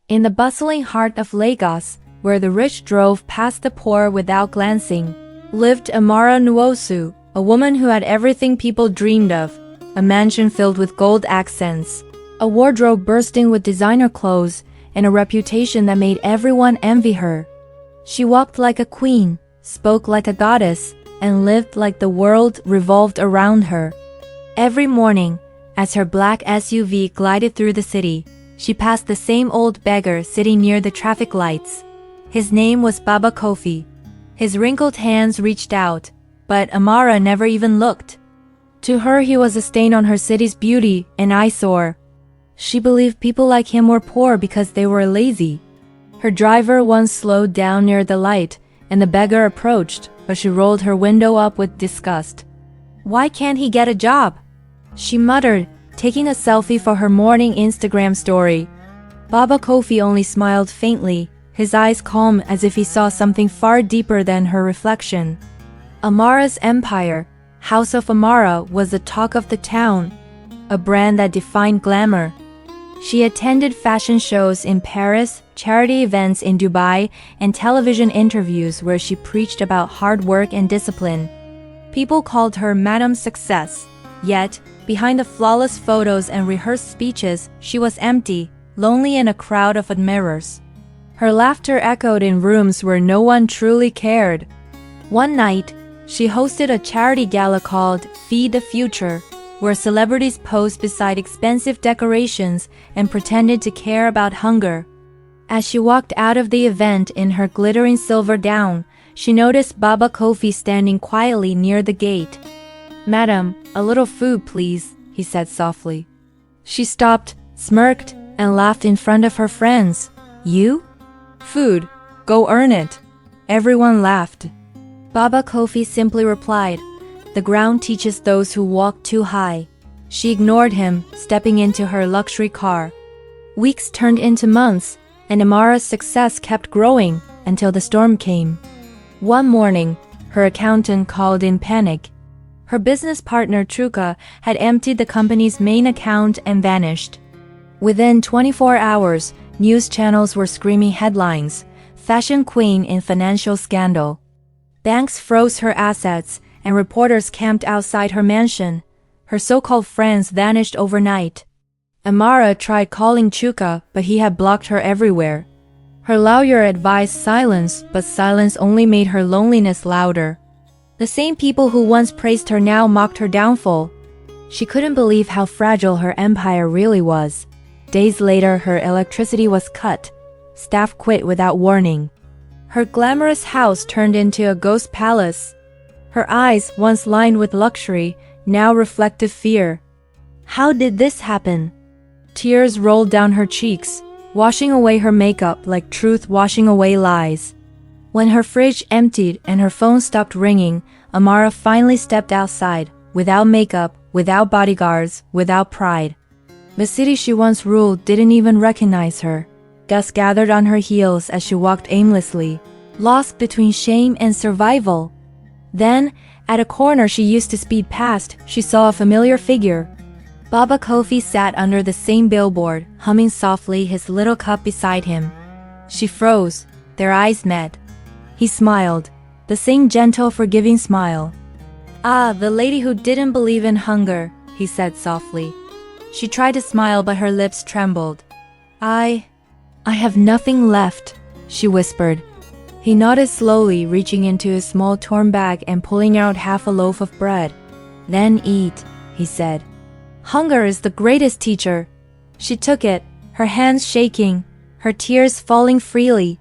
In the bustling heart of Lagos, where the rich drove past the poor without glancing, lived Amara Nwosu, a woman who had everything people dreamed of, a mansion filled with gold accents, a wardrobe bursting with designer clothes, and a reputation that made everyone envy her. She walked like a queen, spoke like a goddess, and lived like the world revolved around her. Every morning, as her black SUV glided through the city, she passed the same old beggar sitting near the traffic lights. His name was Baba Kofi. His wrinkled hands reached out, but Amara never even looked. To her, he was a stain on her city's beauty, an eyesore. She believed people like him were poor because they were lazy. Her driver once slowed down near the light, and the beggar approached, but she rolled her window up with disgust. "Why can't he get a job?" she muttered, taking a selfie for her morning Instagram story. Baba Kofi only smiled faintly, his eyes calm as if he saw something far deeper than her reflection. Amara's empire, House of Amara, was the talk of the town, a brand that defined glamour. She attended fashion shows in Paris, charity events in Dubai, and television interviews where she preached about hard work and discipline. People called her Madam Success. Yet, behind the flawless photos and rehearsed speeches, she was empty, lonely in a crowd of admirers. Her laughter echoed in rooms where no one truly cared. One night, she hosted a charity gala called Feed the Future, where celebrities posed beside expensive decorations and pretended to care about hunger. As she walked out of the event in her glittering silver gown, she noticed Baba Kofi standing quietly near the gate. "Madam, a little food, please," he said softly. She stopped, smirked, and laughed in front of her friends. "You? Food. Go earn it." Everyone laughed. Baba Kofi simply replied, "The ground teaches those who walk too high." She ignored him, stepping into her luxury car. Weeks turned into months, and Amara's success kept growing until the storm came. One morning, her accountant called in panic. Her business partner Truka had emptied the company's main account and vanished. Within 24 hours, news channels were screaming headlines, "Fashion Queen in Financial Scandal." Banks froze her assets, and reporters camped outside her mansion. Her so-called friends vanished overnight. Amara tried calling Truka, but he had blocked her everywhere. Her lawyer advised silence, but silence only made her loneliness louder. The same people who once praised her now mocked her downfall. She couldn't believe how fragile her empire really was. Days later, her electricity was cut. Staff quit without warning. Her glamorous house turned into a ghost palace. Her eyes, once lined with luxury, now reflected fear. How did this happen? Tears rolled down her cheeks, washing away her makeup like truth washing away lies. When her fridge emptied and her phone stopped ringing, Amara finally stepped outside, without makeup, without bodyguards, without pride. The city she once ruled didn't even recognize her. Dust gathered on her heels as she walked aimlessly, lost between shame and survival. Then, at a corner she used to speed past, she saw a familiar figure. Baba Kofi sat under the same billboard, humming softly, his little cup beside him. She froze. Their eyes met. He smiled, the same gentle, forgiving smile. "Ah, the lady who didn't believe in hunger," he said softly. She tried to smile, but her lips trembled. I have nothing left," she whispered. He nodded slowly, reaching into his small torn bag and pulling out half a loaf of bread. "Then eat," he said. "Hunger is the greatest teacher." She took it, her hands shaking, her tears falling freely.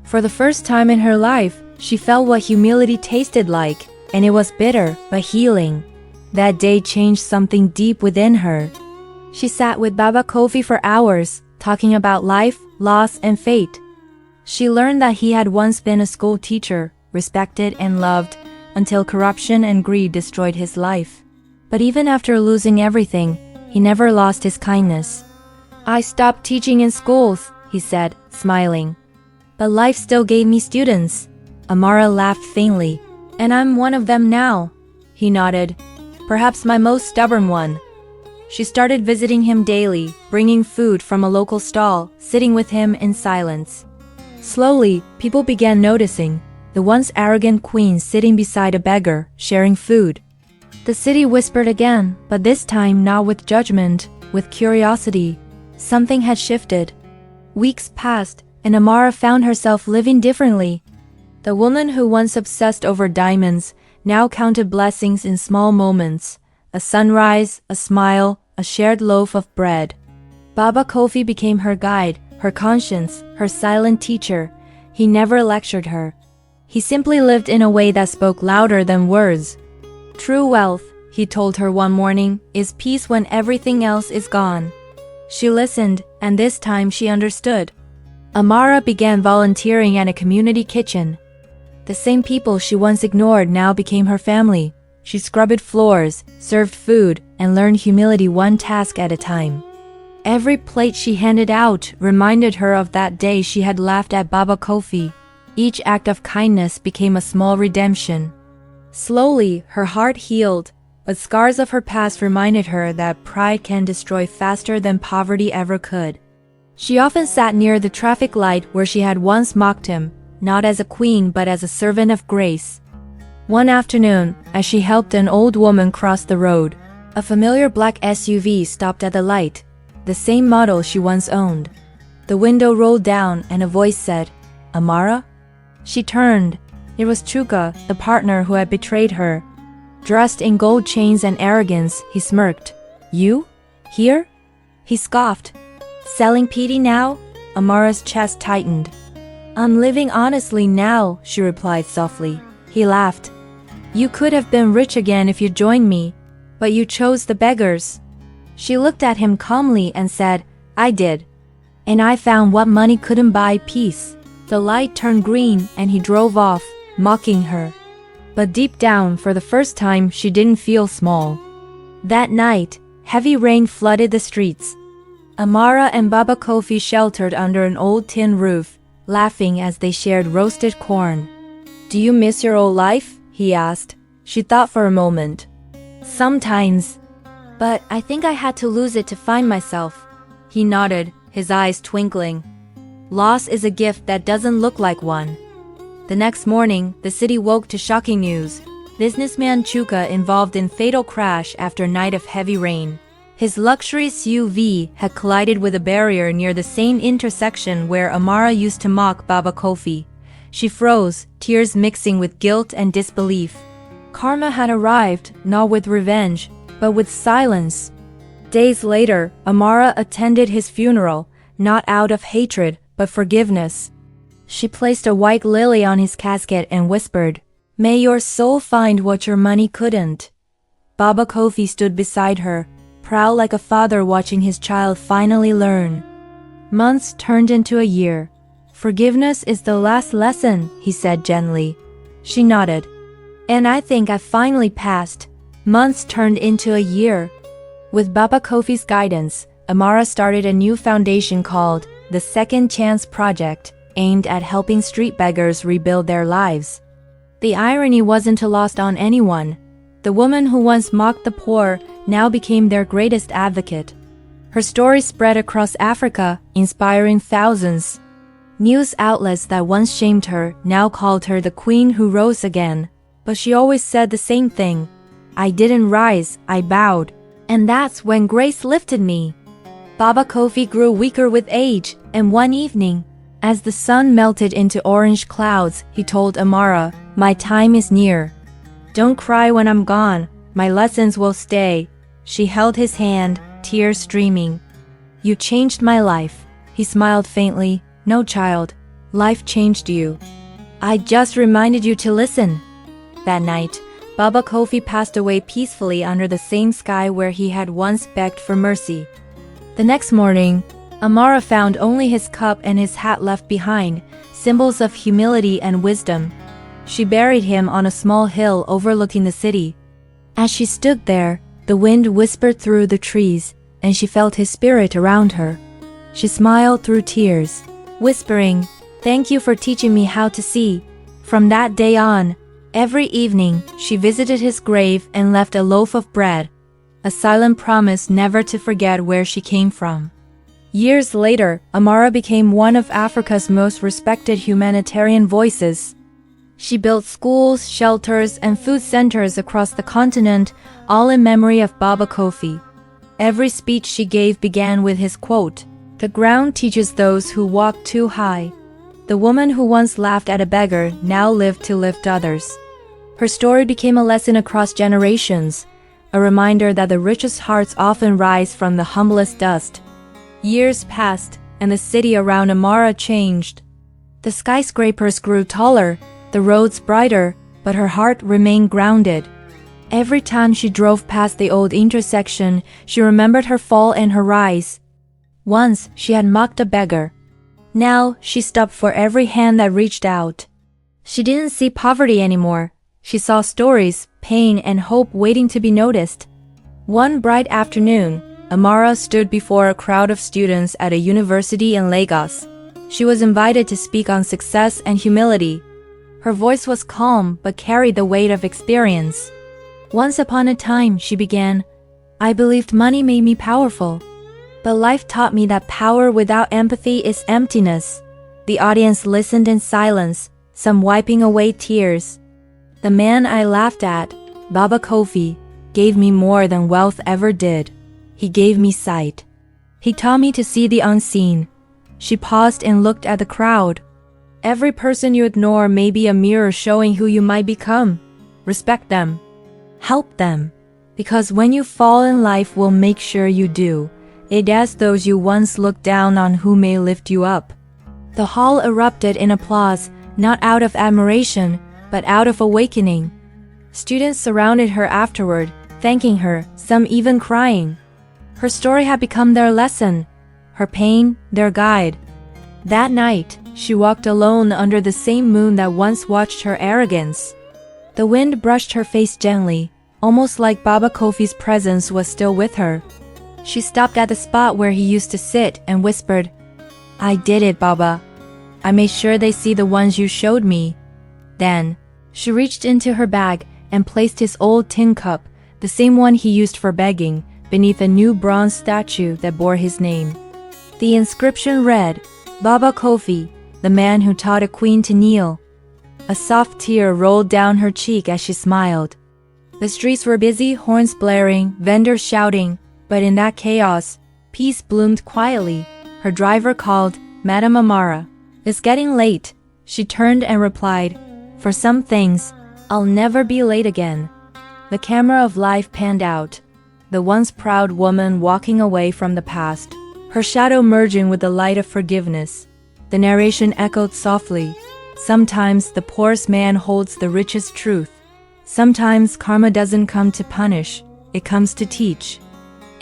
For the first time in her life, she felt what humility tasted like, and it was bitter, but healing. That day changed something deep within her. She sat with Baba Kofi for hours, talking about life, loss, and fate. She learned that he had once been a school teacher, respected and loved, until corruption and greed destroyed his life. But even after losing everything, he never lost his kindness. "I stopped teaching in schools," he said, smiling. "But life still gave me students." Amara laughed faintly. "And I'm one of them now." He nodded. "Perhaps my most stubborn one." She started visiting him daily, bringing food from a local stall, sitting with him in silence. Slowly, people began noticing the once arrogant queen sitting beside a beggar, sharing food. The city whispered again, but this time not with judgment, with curiosity. Something had shifted. Weeks passed, and Amara found herself living differently. The woman who once obsessed over diamonds now counted blessings in small moments. A sunrise, a smile, a shared loaf of bread. Baba Kofi became her guide, her conscience, her silent teacher. He never lectured her. He simply lived in a way that spoke louder than words. True wealth, he told her one morning, is peace when everything else is gone. She listened, and this time she understood. Amara began volunteering at a community kitchen. The same people she once ignored now became her family. She scrubbed floors, served food, and learned humility one task at a time. Every plate she handed out reminded her of that day she had laughed at Baba Kofi. Each act of kindness became a small redemption. Slowly, her heart healed, but scars of her past reminded her that pride can destroy faster than poverty ever could. She often sat near the traffic light where she had once mocked him, not as a queen but as a servant of grace. One afternoon, as she helped an old woman cross the road, a familiar black SUV stopped at the light, the same model she once owned. The window rolled down and a voice said, "Amara?" She turned. It was Chuka, the partner who had betrayed her. Dressed in gold chains and arrogance, he smirked. "You? Here?" He scoffed. "Selling pity now?" Amara's chest tightened. "I'm living honestly now," she replied softly. He laughed. "You could have been rich again if you joined me, but you chose the beggars." She looked at him calmly and said, "I did. And I found what money couldn't buy, peace." The light turned green and he drove off, mocking her. But deep down, for the first time, she didn't feel small. That night, heavy rain flooded the streets. Amara and Baba Kofi sheltered under an old tin roof, laughing as they shared roasted corn. "Do you miss your old life?" he asked. She thought for a moment. "Sometimes. But I think I had to lose it to find myself." He nodded, his eyes twinkling. Loss is a gift that doesn't look like one. The next morning, the city woke to shocking news. Businessman Chuka involved in fatal crash after a night of heavy rain. His luxury SUV had collided with a barrier near the same intersection where Amara used to mock Baba Kofi. She froze, tears mixing with guilt and disbelief. Karma had arrived, not with revenge, but with silence. Days later, Amara attended his funeral, not out of hatred, but forgiveness. She placed a white lily on his casket and whispered, "May your soul find what your money couldn't." Baba Kofi stood beside her, proud like a father watching his child finally learn. Months turned into a year. "Forgiveness is the last lesson," he said gently. She nodded. "And I think I finally passed." Months turned into a year. With Baba Kofi's guidance, Amara started a new foundation called the Second Chance Project, aimed at helping street beggars rebuild their lives. The irony wasn't lost on anyone. The woman who once mocked the poor now became their greatest advocate. Her story spread across Africa, inspiring thousands. News outlets that once shamed her now called her the queen who rose again. But she always said the same thing. "I didn't rise, I bowed. And that's when grace lifted me." Baba Kofi grew weaker with age, and one evening, as the sun melted into orange clouds, he told Amara, "My time is near. Don't cry when I'm gone, my lessons will stay." She held his hand, tears streaming. "You changed my life." He smiled faintly. "No, child, life changed you. I just reminded you to listen." That night, Baba Kofi passed away peacefully under the same sky where he had once begged for mercy. The next morning, Amara found only his cup and his hat left behind, symbols of humility and wisdom. She buried him on a small hill overlooking the city. As she stood there, the wind whispered through the trees, and she felt his spirit around her. She smiled through tears, whispering, "Thank you for teaching me how to see." From that day on, every evening, she visited his grave and left a loaf of bread. a silent promise never to forget where she came from. Years later, Amara became one of Africa's most respected humanitarian voices. She built schools, shelters, and food centers across the continent, all in memory of Baba Kofi. Every speech she gave began with his quote, "The ground teaches those who walk too high." The woman who once laughed at a beggar now lived to lift others. Her story became a lesson across generations, a reminder that the richest hearts often rise from the humblest dust. Years passed, and the city around Amara changed. The skyscrapers grew taller, the roads brighter, but her heart remained grounded. Every time she drove past the old intersection, she remembered her fall and her rise. Once, she had mocked a beggar. Now, she stopped for every hand that reached out. She didn't see poverty anymore. She saw stories, pain, and hope waiting to be noticed. One bright afternoon, Amara stood before a crowd of students at a university in Lagos. She was invited to speak on success and humility. Her voice was calm but carried the weight of experience. Once upon a time, she began, "I believed money made me powerful. But life taught me that power without empathy is emptiness." The audience listened in silence, some wiping away tears. "The man I laughed at, Baba Kofi, gave me more than wealth ever did. He gave me sight. He taught me to see the unseen." She paused and looked at the crowd. Every person you ignore may be a mirror showing who you might become. Respect them. Help them. Because when you fall in life, we'll make sure you do. It is those you once looked down on who may lift you up. The hall erupted in applause, not out of admiration, but out of awakening. Students surrounded her afterward, thanking her, some even crying. Her story had become their lesson, her pain, their guide. That night, she walked alone under the same moon that once watched her arrogance. The wind brushed her face gently, almost like Baba Kofi's presence was still with her. She stopped at the spot where he used to sit and whispered, "I did it, Baba. I made sure they see the ones you showed me." Then, she reached into her bag and placed his old tin cup, the same one he used for begging, beneath a new bronze statue that bore his name. The inscription read, "Baba Kofi, the man who taught a queen to kneel." A soft tear rolled down her cheek as she smiled. The streets were busy, horns blaring, vendors shouting, but in that chaos, peace bloomed quietly. Her driver called, "Madam Amara, it's getting late." She turned and replied, "For some things, I'll never be late again." The camera of life panned out. The once proud woman walking away from the past, her shadow merging with the light of forgiveness. The narration echoed softly. Sometimes the poorest man holds the richest truth. Sometimes karma doesn't come to punish, it comes to teach.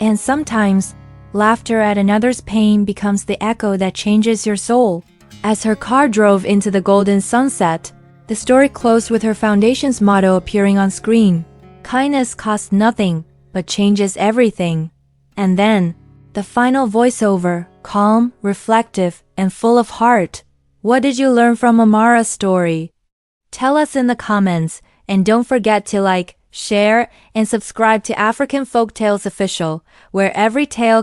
And sometimes, laughter at another's pain becomes the echo that changes your soul. As her car drove into the golden sunset, the story closed with her foundation's motto appearing on screen. Kindness costs nothing, but changes everything. And then, the final voiceover, calm, reflective, and full of heart. What did you learn from Amara's story? Tell us in the comments, and don't forget to like, share, and subscribe to African Folktales Official, where every tale